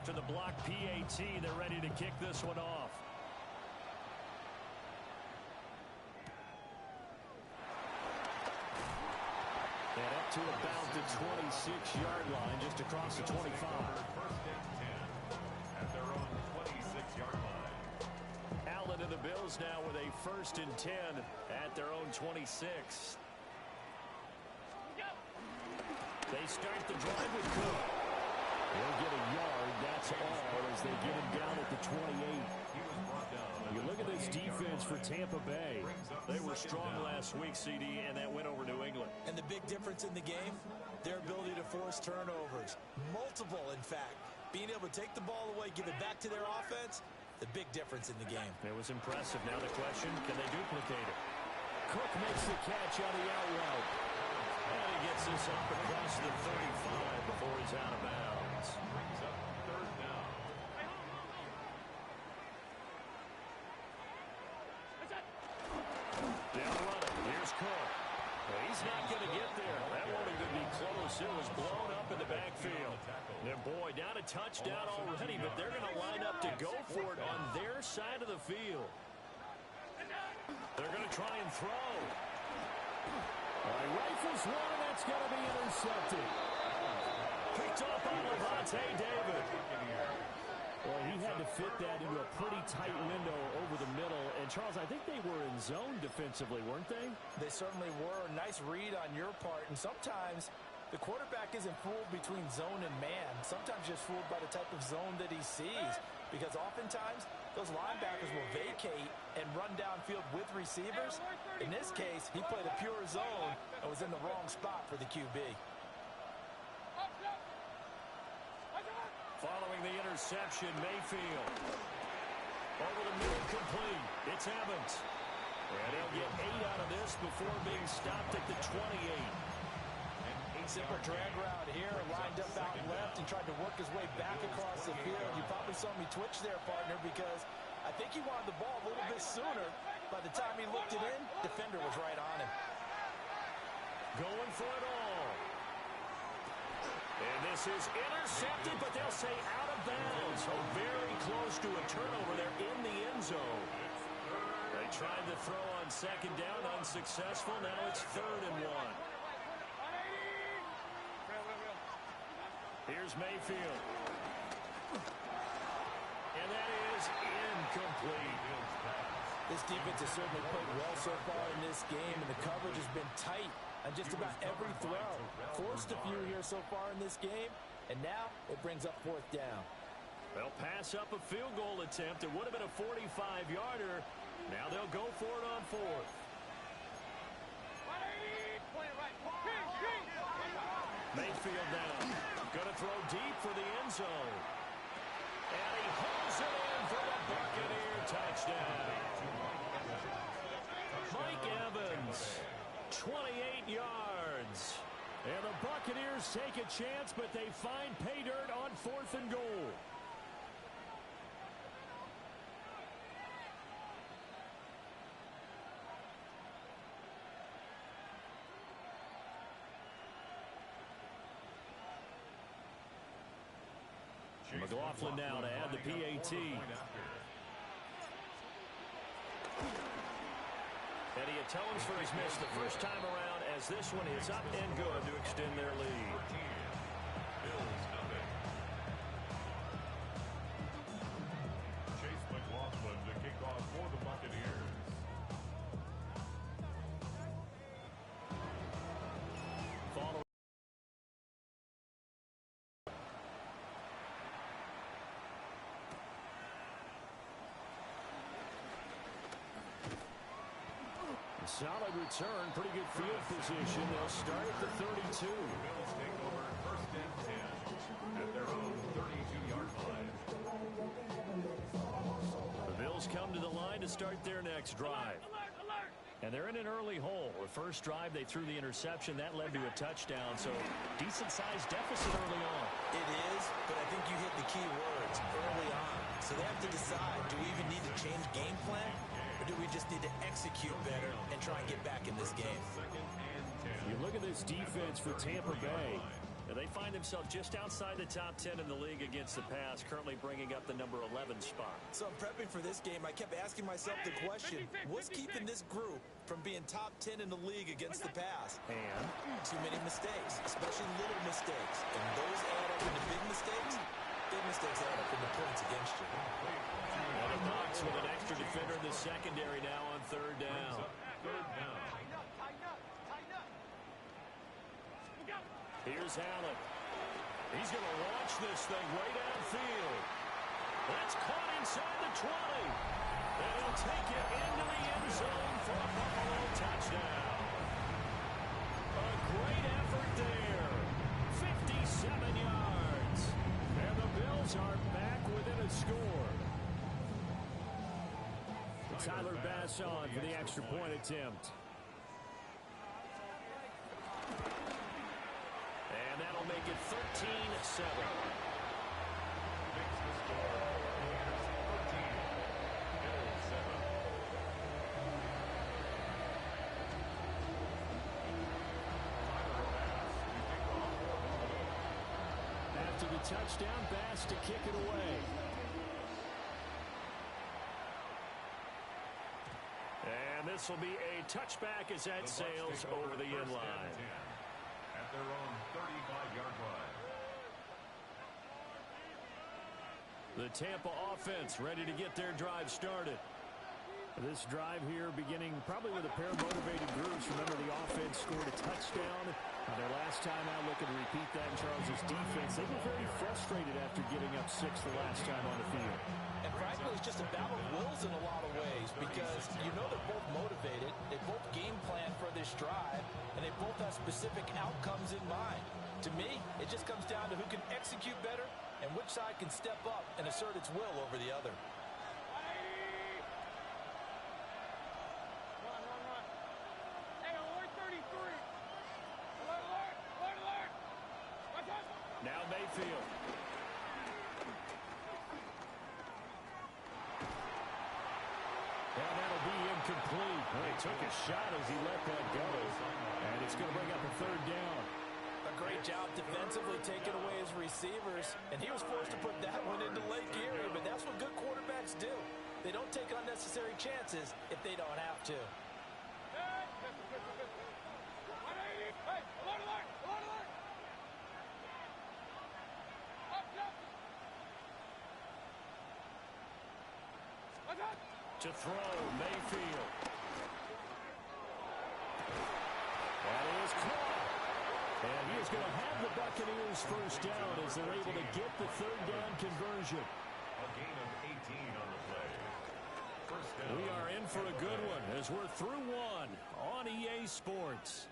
after the block PAT. They're ready to kick this one off. And up to about the 26-yard line, just across the 25. First and 10 at their own 26-yard line. Allen and the Bills now with a 1st and 10 at their own 26. They start the drive with Cook. They'll get a yard, that's all, as they get him down at the 28. You look at this defense for Tampa Bay. They were strong last week, CD, and that went over New England. And the big difference in the game, their ability to force turnovers. Multiple, in fact. Being able to take the ball away, give it back to their offense, the big difference in the game. It was impressive. Now the question, can they duplicate it? Cook makes the catch on the out route. And he gets this up across the 35 before he's out of bounds. Brings up 3rd down. Down running. Here's Cook. Well, he's not going to get there. That won't even be close. It was blown up in the backfield. And boy, down a touchdown already, but they're going to line up to go for it on their side of the field. They're going to try and throw. Rifles one, and that's going to be intercepted. Picked off by Levante David. Well, he had to fit that into a pretty tight window over the middle. And, Charles, I think they were in zone defensively, weren't they? They certainly were. Nice read on your part. And sometimes the quarterback isn't fooled between zone and man. Sometimes just fooled by the type of zone that he sees. Because oftentimes, those linebackers will vacate and run downfield with receivers. In this case, he played a pure zone and was in the wrong spot for the QB. Following the interception, Mayfield. Over the middle, complete. It's Evans. And he'll get 8 out of this before being stopped at the 28. Simple drag route here, lined up out left and tried to work his way back across the field. You probably saw me twitch there, partner, because I think he wanted the ball a little bit sooner. By the time he looked it in, defender was right on him. Going for it all. And this is intercepted, but they'll say out of bounds. So very close to a turnover there in the end zone. They tried to throw on 2nd down, unsuccessful. Now it's 3rd and 1. Here's Mayfield. And that is incomplete. This defense has certainly played well so far in this game, and the coverage has been tight on just about every throw. Forced a few here so far in this game, and now it brings up 4th down. They'll pass up a field goal attempt. It would have been a 45-yarder. Now they'll go for it on 4th. Mayfield now. Going to throw deep for the end zone. And he hauls it in for the Buccaneer touchdown. Mike Evans, 28 yards. And the Buccaneers take a chance, but they find pay dirt on 4th and goal. McLaughlin now to add the PAT. And he atones for his miss the first time around as this one is up and good to extend their lead. Bills nothing. Chase McLaughlin to kick off for the Buccaneers. Following. Solid return, pretty good field position. They'll start at the 32. Bills take over 1st and 10 at their own 32-yard line. The Bills come to the line to start their next drive. And they're in an early hole. The first drive, they threw the interception. That led to a touchdown, so decent-sized deficit early on. It is, but I think you hit the key words early on. So they have to decide, do we even need to change game plan? Or do we just need to execute better and try and get back in this game? You look at this defense for Tampa Bay. They find themselves just outside the top 10 in the league against the pass, currently bringing up the number 11 spot. So I'm prepping for this game. I kept asking myself the question, what's keeping this group from being top 10 in the league against the pass? And too many mistakes, especially little mistakes. And those add up into big mistakes. Big mistakes add up into points against you. And a box with an extra defender in the secondary now on third down. Here's Allen. He's going to launch this thing way downfield. That's caught inside the 20. And he'll take it into the end zone for a Buffalo touchdown. A great effort there. 57 yards. And the Bills are back within a score. Tyler Bass on for the extra point attempt. And that'll make it 13-7. After the touchdown, Bass to kick it away. And this will be a touchback as that sails over the end line. At their own 35-yard line. The Tampa offense ready to get their drive started. This drive here beginning probably with a pair of motivated groups. Remember, the offense scored a touchdown. Their last time out, looking to repeat that in Charles' defense. They were very frustrated after giving up 6 the last time on the field. And frankly, it's just a battle of wills in a lot of ways because you know they're both motivated. They both game plan for this drive, and they both have specific outcomes in mind. To me, it just comes down to who can execute better and which side can step up and assert its will over the other. Now Mayfield. And that'll be incomplete. Well, he took a shot as he let that go. And it's going to bring up a third down. A great job defensively taking away his receivers. And he was forced to put that one into Lake Erie. But that's what good quarterbacks do. They don't take unnecessary chances if they don't have to. To throw, Mayfield. That is caught. And he is going to have the Buccaneers first down as they're able to get the third down conversion. A gain of 18 on the play. First down. We are in for a good one as we're through one on EA Sports.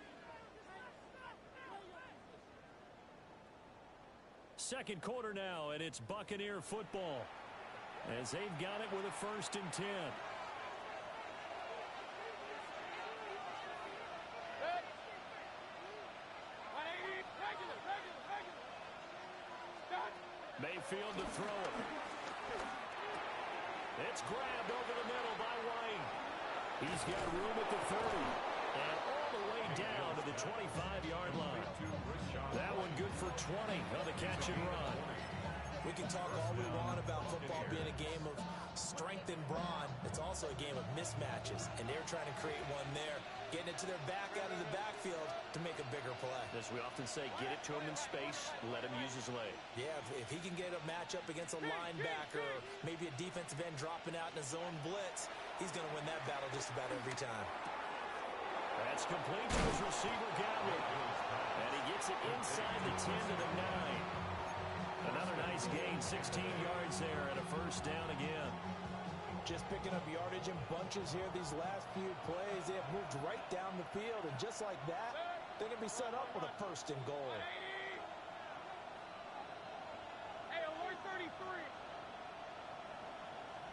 Second quarter now, and it's Buccaneer football as they've got it with a 1st and 10. Mayfield to throw it. It's grabbed over the middle by White. He's got room at the 30 and all the way down to the 25-yard line. That one good for 20 on the catch and run. We can talk all we want about football being a game of strength and brawn. It's also a game of mismatches, and they're trying to create one there, getting it to their back out of the backfield to make a bigger play. As we often say, get it to him in space, let him use his leg. Yeah, if he can get a matchup against a linebacker or maybe a defensive end dropping out in a zone blitz, he's going to win that battle just about every time. That's complete to his receiver, Goodwin. And he gets it inside the 10 to the 9. Another nice gain, 16 yards there, and a first down again. Just picking up yardage in bunches here these last few plays. They have moved right down the field, and just like that, they're going to be set up with a 1st and goal. Hey, alert 33.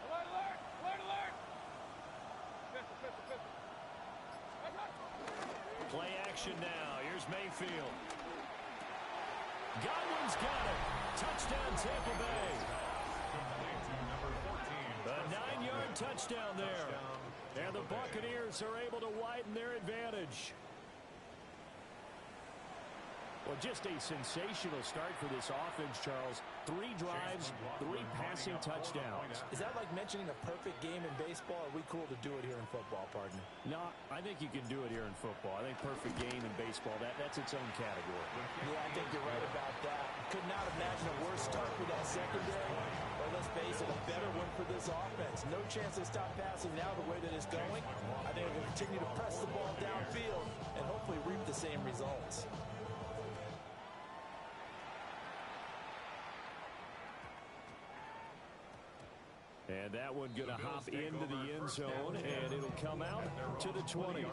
Alert, alert, alert, alert. Play action now. Here's Mayfield. Godwin's got it. Touchdown, Tampa Bay. A 9-yard touchdown there. And the Buccaneers are able to widen their advantage. Well, just a sensational start for this offense, Charles. 3 drives, 3 passing touchdowns. Is that like mentioning a perfect game in baseball? Or are we cool to do it here in football, partner? No, I think you can do it here in football. I think perfect game in baseball, that's its own category. Yeah, I think you're right about that. Could not imagine a worse start for that secondary. But let's face it, a better one for this offense. No chance they stop passing now the way that it's going. I think they'll continue to press the ball downfield and hopefully reap the same results. And that one going to hop into the end zone, and it'll come out to the 20.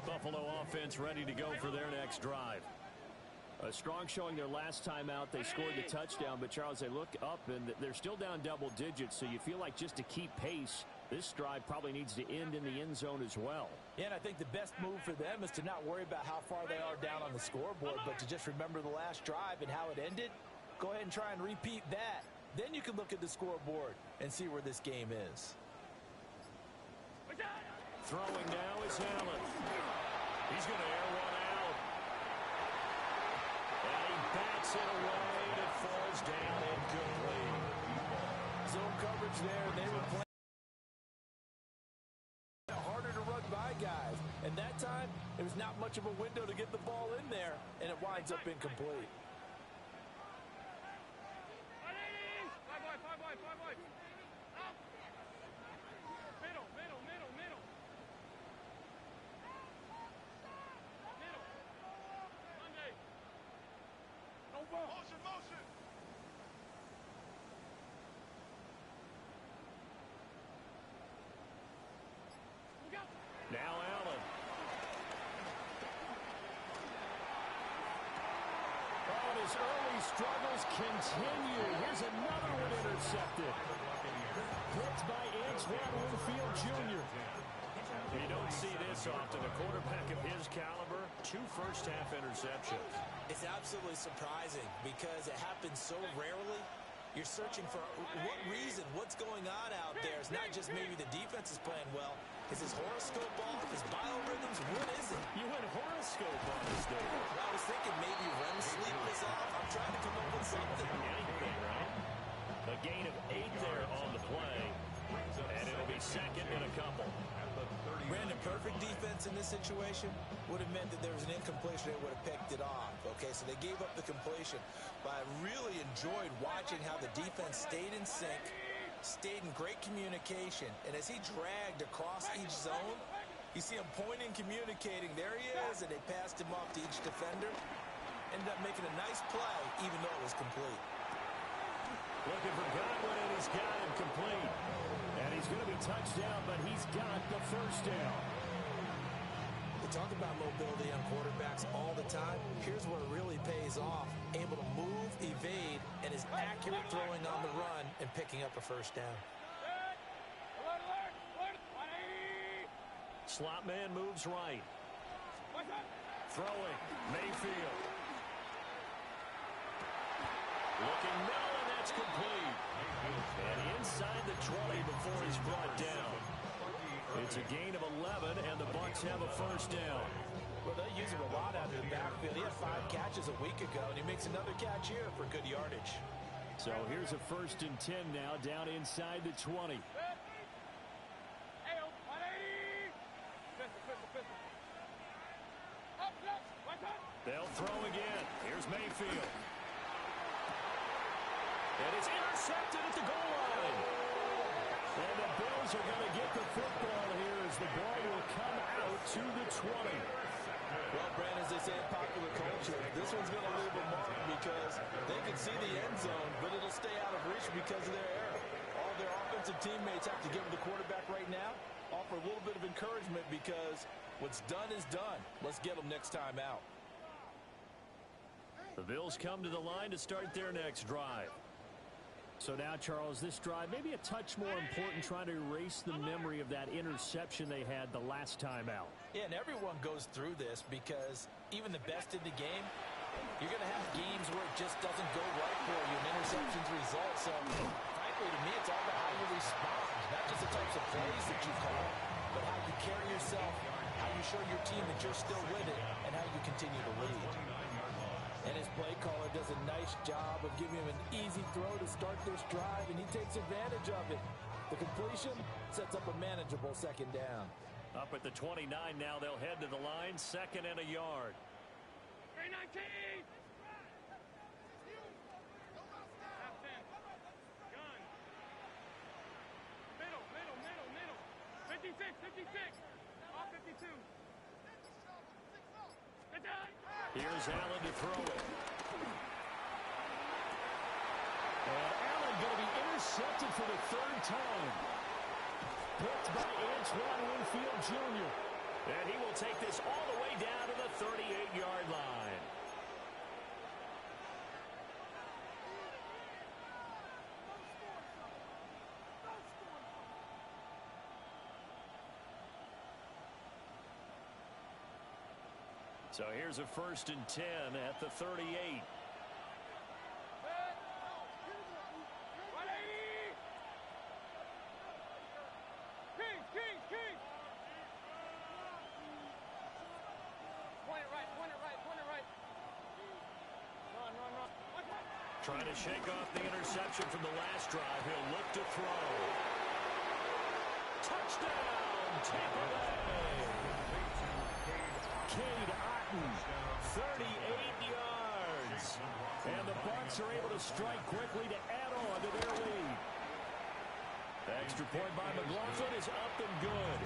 Buffalo offense ready to go for their next drive. A strong showing their last time out. They scored the touchdown, but Charles, they look up and they're still down double digits, so you feel like just to keep pace, this drive probably needs to end in the end zone as well. Yeah, and I think the best move for them is to not worry about how far they are down on the scoreboard, but to just remember the last drive and how it ended. Go ahead and try and repeat that. Then you can look at the scoreboard and see where this game is. Throwing now is Allen. He's going to air one out. And he bats it away, and it falls down incomplete. Zone coverage there, and they were playing harder to run by guys. And that time, it was not much of a window to get the ball in there, and it winds up incomplete. Now Allen. Oh, and his early struggles continue. Here's another one intercepted. Picked by Antoine Winfield Jr. You don't see this often. A quarterback of his caliber, 2 first-half interceptions. It's absolutely surprising because it happens so rarely. You're searching for what reason, what's going on out there. It's not just maybe the defense is playing well. Is his horoscope off? His biorhythms? What is it? You went horoscope on this day. I was thinking maybe REM sleep was off. I'm trying to come up with something. Anything, right? A gain of 8 there on the play. And it'll be second and a couple. Brandon, perfect defense in this situation would have meant that there was an incompletion. They would have picked it off. Okay, so they gave up the completion. But I really enjoyed watching how the defense stayed in sync, stayed in great communication. And as he dragged across each zone, you see him pointing, communicating. There he is, and they passed him off to each defender. Ended up making a nice play, even though it was complete. Looking for Godwin, and he's got him complete. And he's going to be touched down, but he's got the first down. We talk about mobility on quarterbacks all the time. Here's where it really pays off. Able to move, evade, and is accurate throwing on the run and picking up a first down. Slot man moves right. Throwing, Mayfield. Looking now, and that's complete. And inside the 20 before he's brought down. It's a gain of 11, and the Bucs have a first down. Well, they use him a lot out of the backfield. He had 5 catches a week ago, and he makes another catch here for good yardage. So here's a 1st and 10 now, down inside the 20. They'll throw again. Here's Mayfield. And it's intercepted at the goal line. And the Bills are going to get the football here as the ball will come out to the 20. Well, Brandon, as they say in popular culture, this one's going to leave a mark because they can see the end zone, but it'll stay out of reach because of their error. All their offensive teammates have to give the quarterback right now, offer a little bit of encouragement because what's done is done. Let's get them next time out. The Bills come to the line to start their next drive. So now, Charles, this drive maybe a touch more important, trying to erase the memory of that interception they had the last time out. Yeah, and everyone goes through this because even the best in the game, you're going to have games where it just doesn't go right for you, and interceptions result. So, frankly, Really, to me, it's all about how you respond, not just the types of plays that you call, but how you carry yourself, how you show your team that you're still with it, and how you continue to lead. And his play caller does a nice job of giving him an easy throw to start this drive, and he takes advantage of it. The completion sets up a manageable second down. Up at the 29 now, they'll head to the line, 2nd and a yard. 319! Half 10. Gun. Middle. 56. Off 52. Good done. Here's Allen to throw it. And Allen going to be intercepted for the 3rd time. Picked by Antoine Winfield Jr. And he will take this all the way down to the 38-yard line. So here's a 1st and 10 at the 38. King. Point it right. Run. Trying to shake off the interception from the last drive. He'll look to throw. Touchdown, Tampa Bay. Cade Otton, 38 yards. And the Bucs are able to strike quickly to add on to their lead. The extra point by McLaughlin is up and good.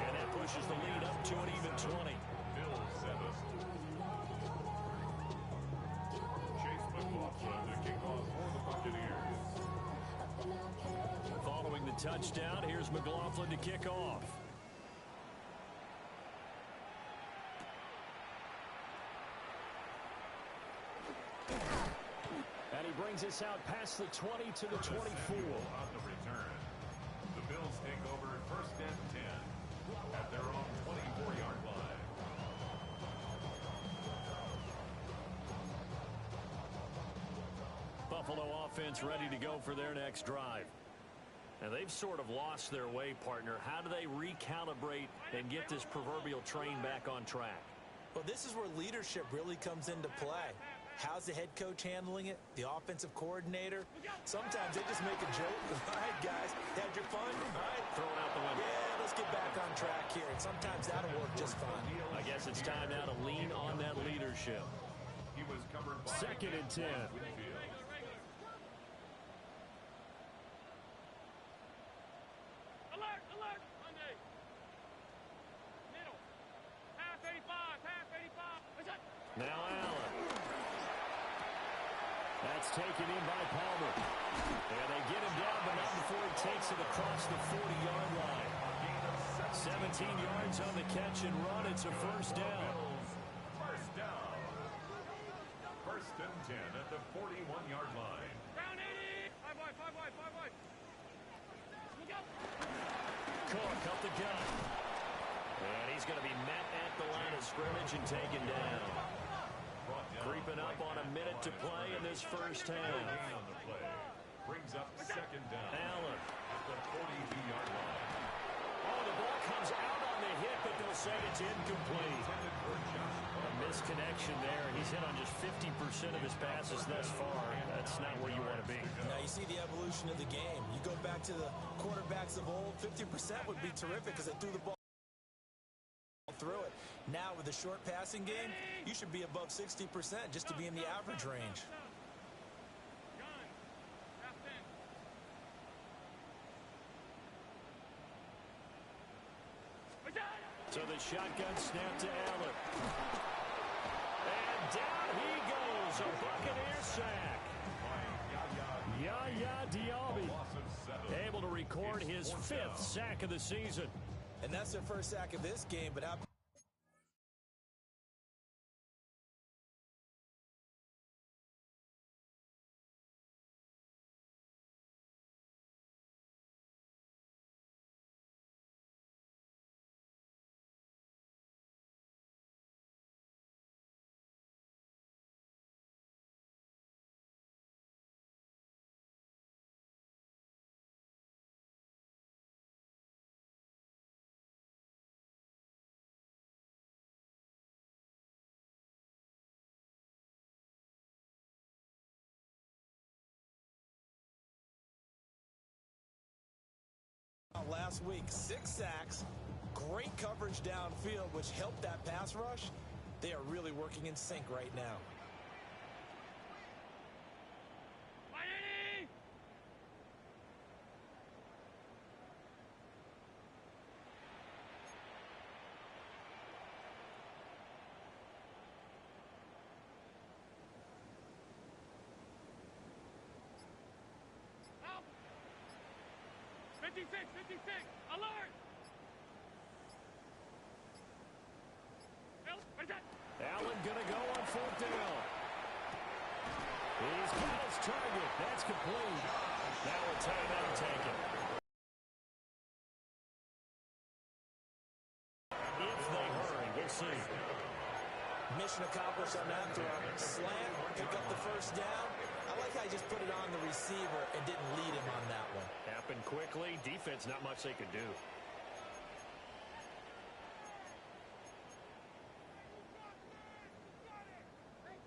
And that pushes the lead up to an even 20. Bill 7. Chase McLaughlin to kick off for the Buccaneers. Following the touchdown, here's McLaughlin to kick off. And he brings us out past the 20 to the 24. On the return. The Bills take over 1st and 10 at their own 24-yard line. Buffalo offense ready to go for their next drive. And they've sort of lost their way, partner. How do they recalibrate and get this proverbial train back on track? Well, this is where leadership really comes into play. How's the head coach handling it? The offensive coordinator? Sometimes they just make a joke. All right, guys, had your fun? All right, Throw it out the window. yeah, let's get back on track here. And sometimes that'll work just fine. I guess it's time now to lean on that leadership. He was covered by 2nd and 10. Winfield. Alert. Monday. Middle. Half 85. Now Allen. That's taken in by Palmer. And they get him down, but not before he takes it across the 40-yard line. 17 yards on the catch and run. It's a 1st down. First down. 1st and 10 at the 41-yard line. Down 80. 5 wide. Look out. Cook up the gut. And he's going to be met at the line of scrimmage and taken down. Creeping up on a minute to play in this first half. Gain on the play. Brings up 2nd down. Allen. At the 42-yard line. Oh, the ball comes out on the hit, but they'll say it's incomplete. Intended for Josh A misconnection there. He's hit on just 50% of his passes thus far. That's not where you want to be. Now, you see the evolution of the game. You go back to the quarterbacks of old, 50% would be terrific because they threw the ball through it. Now, with the short passing game, you should be above 60% just to be in the average range. Gun. Half 10. So the shotgun snap to Allen. And down he goes. A Buccaneer sack. Yaya Diaby able to record his 5th sack of the season. And that's their first sack of this game, but how last week. 6 sacks, great coverage downfield, which helped that pass rush. They are really working in sync right now. Help! 56, 56, alert! Allen gonna go on 4th down. He's got his target. That's complete. Now a timeout taken. If they hurry, we'll see. Mission accomplished on that throw. Slant, pick up the first down. I like how he just put it on the receiver and didn't lead him on that one. Happened quickly. Defense, not much they could do.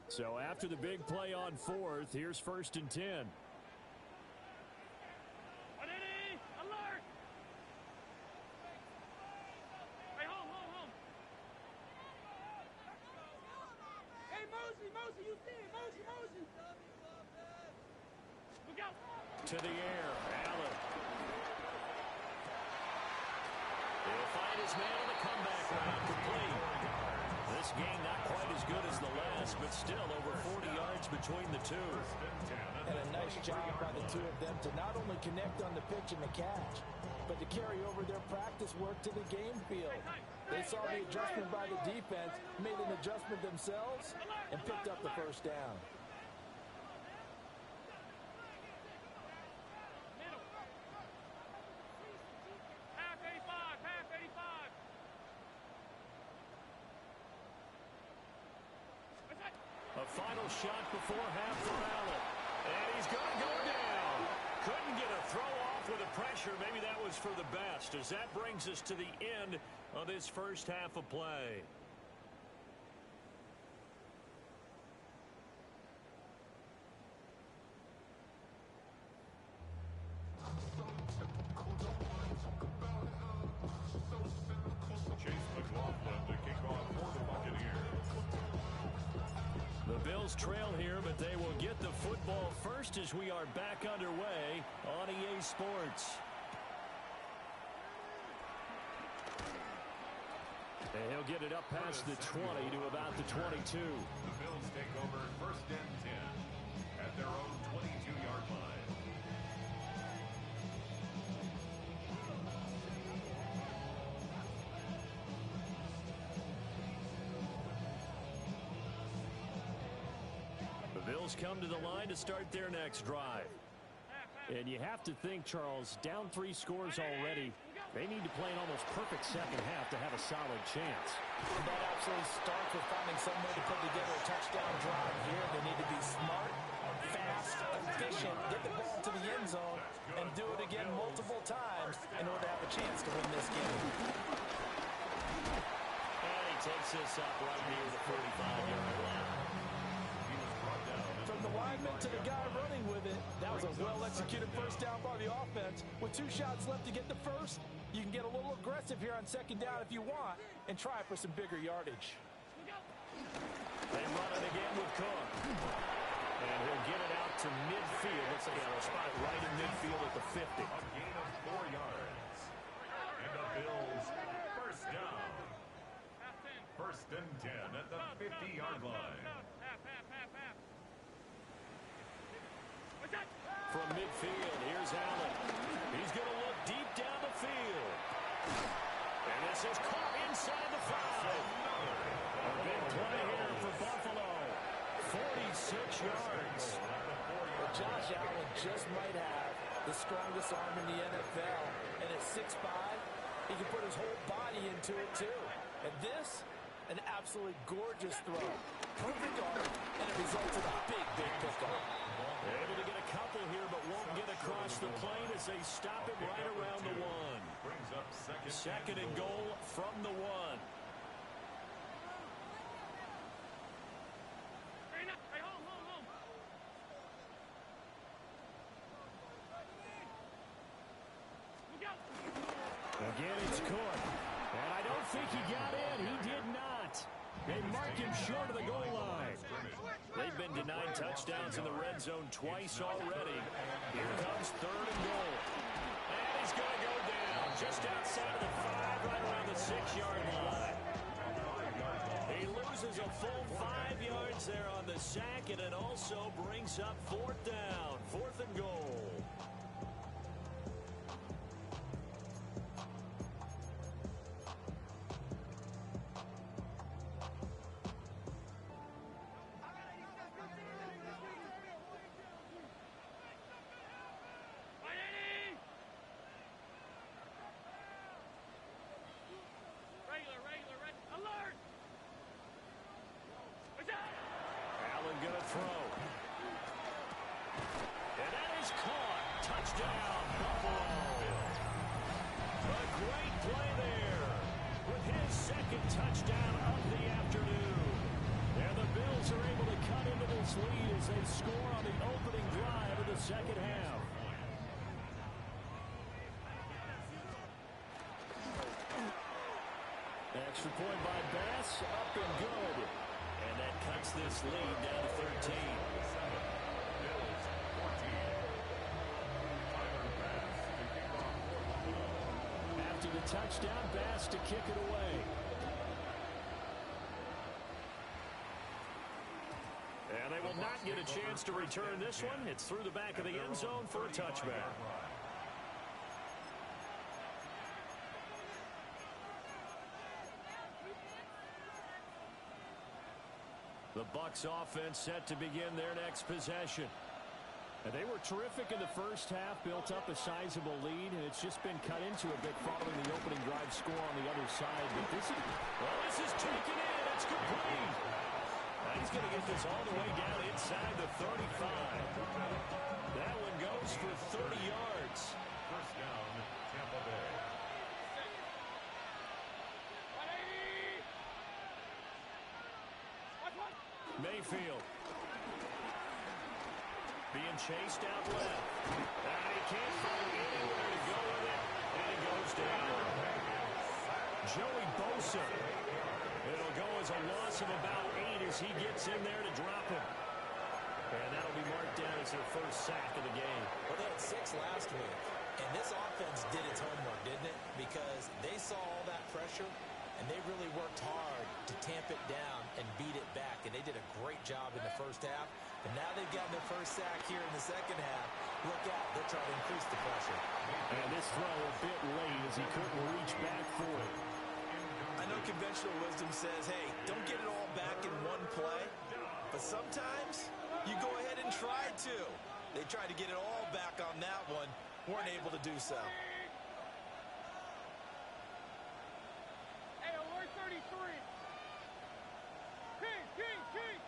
So after the big play on 4th, here's 1st and 10. Alert! Hey, home. Hey, Mosey, you see it, Mosey. Look out. To the air, Allen. He'll find his man on the comeback route, complete. This game not quite as good as the last, but still over 40 yards between the two. And a nice job by the two of them to not only connect on the pitch and the catch, but to carry over their practice work to the game field. They saw the adjustment by the defense, made an adjustment themselves, and picked up the first down. A final shot before half for Allen. And he's going to go down. Couldn't get a throw off with the pressure. Maybe that was for the best, as that brings us to the end of this first half of play. The Bills trail here, but they will get the football first as we are back underway on EA Sports. And he'll get it up past the 20 to about the 22. The Bills take over 1st and 10 at their own 22-yard line. Bills come to the line to start their next drive. And you have to think, Charles, down 3 scores already. They need to play an almost perfect second half to have a solid chance. That absolutely starts with finding some way to put together a touchdown drive here. They need to be smart, fast, efficient, get the ball to the end zone, and do it again multiple times in order to have a chance to win this game. And he takes this up right near the 45-yard line. From the lineman to the guy running with it, that was a well-executed first down by the offense. With 2 shots left to get the first, you can get a little aggressive here on 2nd down if you want and try for some bigger yardage. They run it again with Cook. And he'll get it out to midfield. Let's say a spot right in midfield at the 50. A gain of 4 yards. And the Bills, 1st down. 1st and 10 at the 50-yard line. From midfield, here's Allen. He's going to look deep down the field. And this is caught inside the 5. A big play here for Buffalo. 46 yards. Well, Josh Allen just might have the strongest arm in the NFL. And at 6'5", he can put his whole body into it, too. And this, an absolutely gorgeous throw. Perfect arm, and it results in a big, big pickup. Able to get a couple here, but won't get across the plane as they stop him right around the 1. Brings up second and goal from the 1. Hey, home. Look out. Again, it's Cook. And I don't think he got in. He did not. They mark him short of the goal line. They've been denied touchdowns in the red zone twice already. Here comes 3rd and goal. And he's going to go down just outside of the 5, right around the 6-yard line. He loses a full 5 yards there on the sack, and it also brings up 4th down, 4th and goal. Touchdown of the afternoon. And the Bills are able to cut into this lead as they score on the opening drive of the second half. Extra point by Bass, up and good. And that cuts this lead down to 13. After the touchdown, Bass to kick it away. And they will not get a chance to return this one. It's through the back of the end zone for a touchback. The Bucs offense set to begin their next possession. And they were terrific in the first half, built up a sizable lead, and it's just been cut into a bit following the opening drive score on the other side. But this is taken in. It's complete. He's going to get this all the way down inside the 35. That one goes for 30 yards. First down, Tampa Bay. Mayfield. Being chased out left. And he can't find anywhere to go with it. And it goes down. Joey Bosa. It'll go as a loss of about 8 as he gets in there to drop him. And that'll be marked down as their first sack of the game. Well, they had 6 last week. And this offense did its homework, didn't it? Because they saw all that pressure, and they really worked hard to tamp it down and beat it back. And they did a great job in the first half. And now they've gotten their first sack here in the second half. Look out, they're trying to increase the pressure. And this throw a bit late as he couldn't reach back for it. I know conventional wisdom says, hey, don't get it all back in one play. But sometimes you go ahead and try to. They tried to get it all back on that one. Weren't able to do so. Hey, alert 33. King.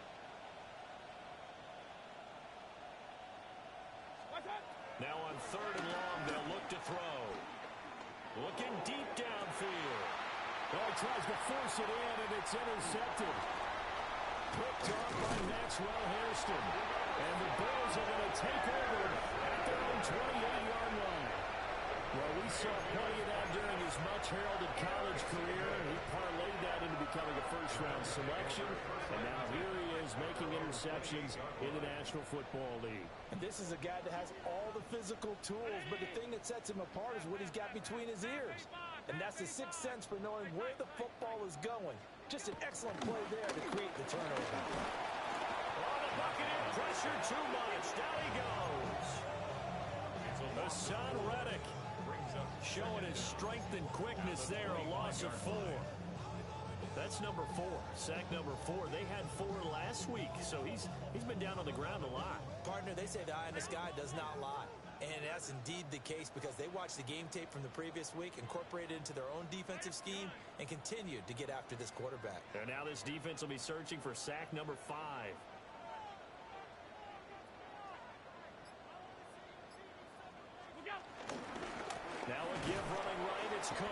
What's up? Now on 3rd and long, they'll look to throw. Looking deep downfield. Oh, he tries to force it in, and it's intercepted. Picked off by Maxwell Hairston. And the Bills are going to take over at their own 28-yard line. Well, we saw plenty of that during his much-heralded college career, and he parlayed that into becoming a first-round selection. And now here he is making interceptions in the National Football League. And this is a guy that has all the physical tools, but the thing that sets him apart is what he's got between his ears. And that's the sixth sense for knowing where the football is going. Just an excellent play there to create the turnover. On the Buccaneer, pressure too much. Down he goes. Hassan Reddick showing his strength and quickness there. A loss of 4. That's number 4. Sack number 4. They had 4 last week, so he's been down on the ground a lot. Partner, they say the eye in the sky does not lie. And that's indeed the case because they watched the game tape from the previous week, incorporated it into their own defensive scheme, and continued to get after this quarterback. And now this defense will be searching for sack number 5. Now a give running right, it's Cook.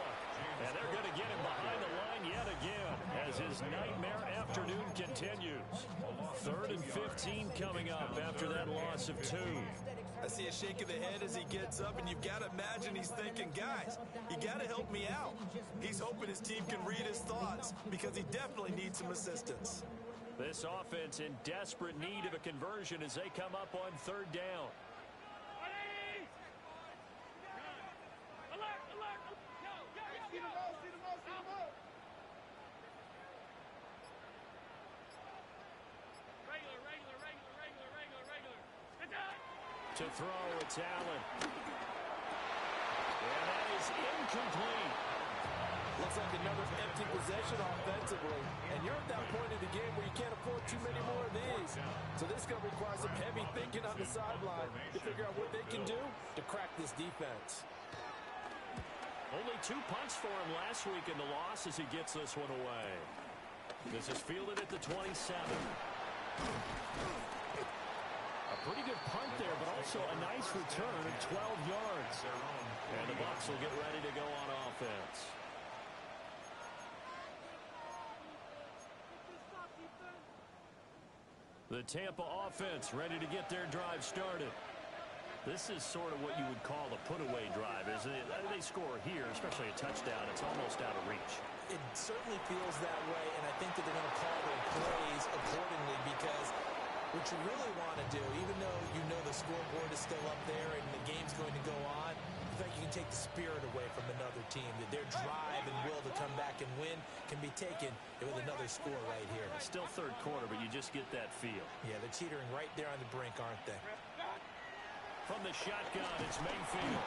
And they're going to get him behind the line yet again as his nightmare afternoon continues. 3rd and 15 coming up after that loss of 2. I see a shake of the head as he gets up, and you've got to imagine he's thinking, guys, you got to help me out. He's hoping his team can read his thoughts because he definitely needs some assistance. This offense in desperate need of a conversion as they come up on third down. To throw, it's Allen. And that is incomplete. Looks like another empty possession offensively. And you're at that point in the game where you can't afford too many more of these. So this is going to require some heavy thinking on the sideline to figure out what they can do to crack this defense. Only 2 punts for him last week in the loss as he gets this one away. This is fielded at the 27. A pretty good punt there, but also a nice return at 12 yards. And the Bucs will get ready to go on offense. The Tampa offense ready to get their drive started. This is sort of what you would call a put-away drive, isn't it? They score here, especially a touchdown. It's almost out of reach. It certainly feels that way, and I think that they're going to call their plays accordingly because what you really want to do, even though you know the scoreboard is still up there and the game's going to go on, in fact, you can take the spirit away from another team, that their drive and will to come back and win can be taken with another score right here. Still third quarter, but you just get that feel. Yeah, they're teetering right there on the brink, aren't they? From the shotgun, it's Mayfield.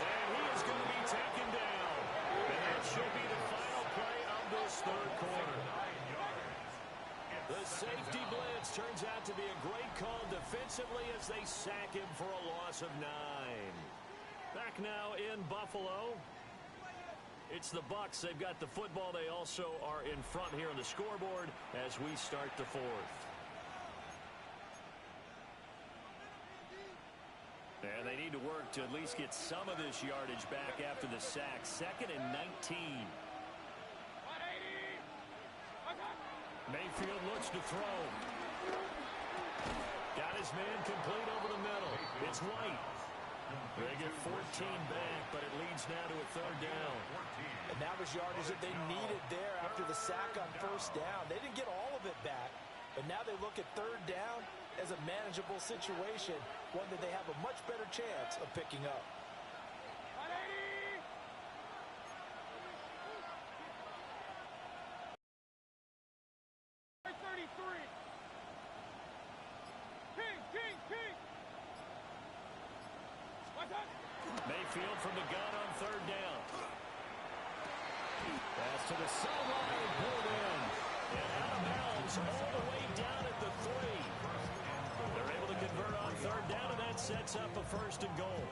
And he is going to be taken down. And that should be the final play of this third quarter. The safety blitz turns out to be a great call defensively as they sack him for a loss of 9. Back now in Buffalo. It's the Bucs. They've got the football. They also are in front here on the scoreboard as we start the fourth. And they need to work to at least get some of this yardage back after the sack. 2nd and 19. Mayfield looks to throw. Got his man complete over the middle. It's White. They get 14 back, but it leads now to a third down. And that was yardage that they needed there after the sack on first down. They didn't get all of it back, but now they look at third down as a manageable situation, one that they have a much better chance of picking up. Mayfield from the gun on third down. Pass to the sideline and pulled in. And out of bounds all the way down at the 3. They're able to convert on third down, and that sets up a 1st and goal.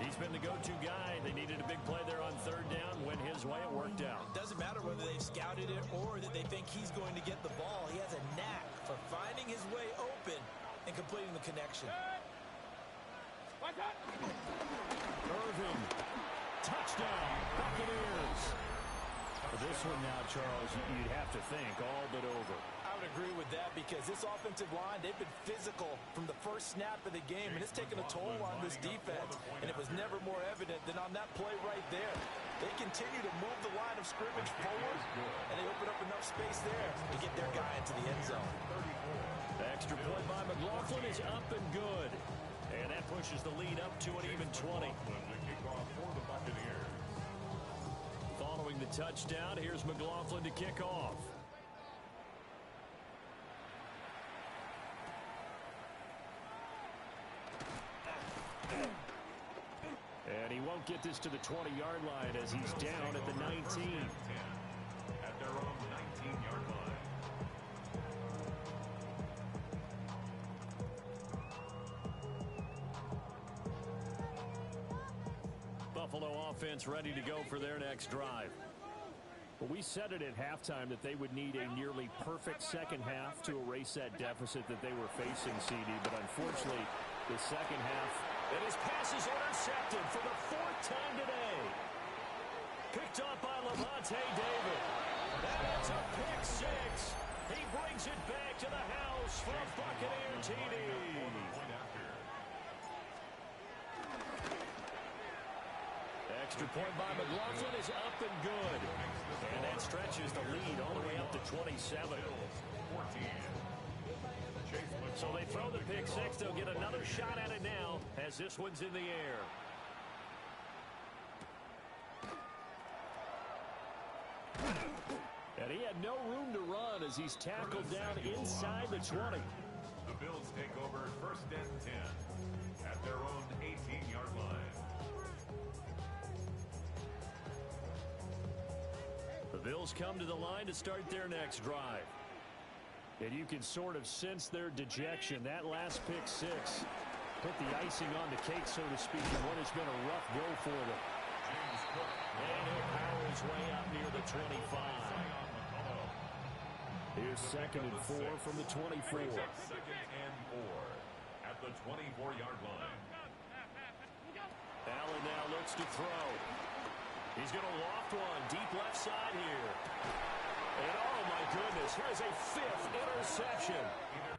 He's been the go-to guy. They needed a big play there on third down. Went his way. It worked out. Doesn't matter whether they've scouted it or that they think he's going to get the ball. He has a knack for finding his way open and completing the connection. Irving. Touchdown. Buccaneers. This one now, Charles, you'd have to think all but over. I would agree with that because this offensive line, they've been physical from the first snap of the game, and it's taken a toll on this defense, and it was never more evident than on that play right there. They continue to move the line of scrimmage forward, and they open up enough space there to get their guy into the end zone. The extra point by McLaughlin is up and good. And that pushes the lead up to an even 20. Following the touchdown, here's McLaughlin to kick off. And he won't get this to the 20-yard line as he's down at the 19. At their own 19-yard line. Buffalo offense ready to go for their next drive. Well, we said it at halftime that they would need a nearly perfect second half to erase that deficit that they were facing, CD. But unfortunately, the second half, and his pass is intercepted for the 4th time today. Picked up by Levante David. And it's a pick 6. He brings it back to the house for a Buccaneer TD. Extra point by McLaughlin is up and good. And that stretches the lead all the way up to 27. So they throw the pick six. They'll get another shot at it now as this one's in the air. And he had no room to run as he's tackled down inside the 20. The Bills take over 1st and 10 at their own 18-yard line. The Bills come to the line to start their next drive. And you can sort of sense their dejection. That last pick six put the icing on the cake, so to speak, in what has been a rough go for them. And he'll power his way out near the 25. Here's 2nd and 4 from the 24. 2nd and 4 at the 24-yard line. Allen now looks to throw. He's going to loft one deep left side here. And oh my goodness, here's a 5th interception.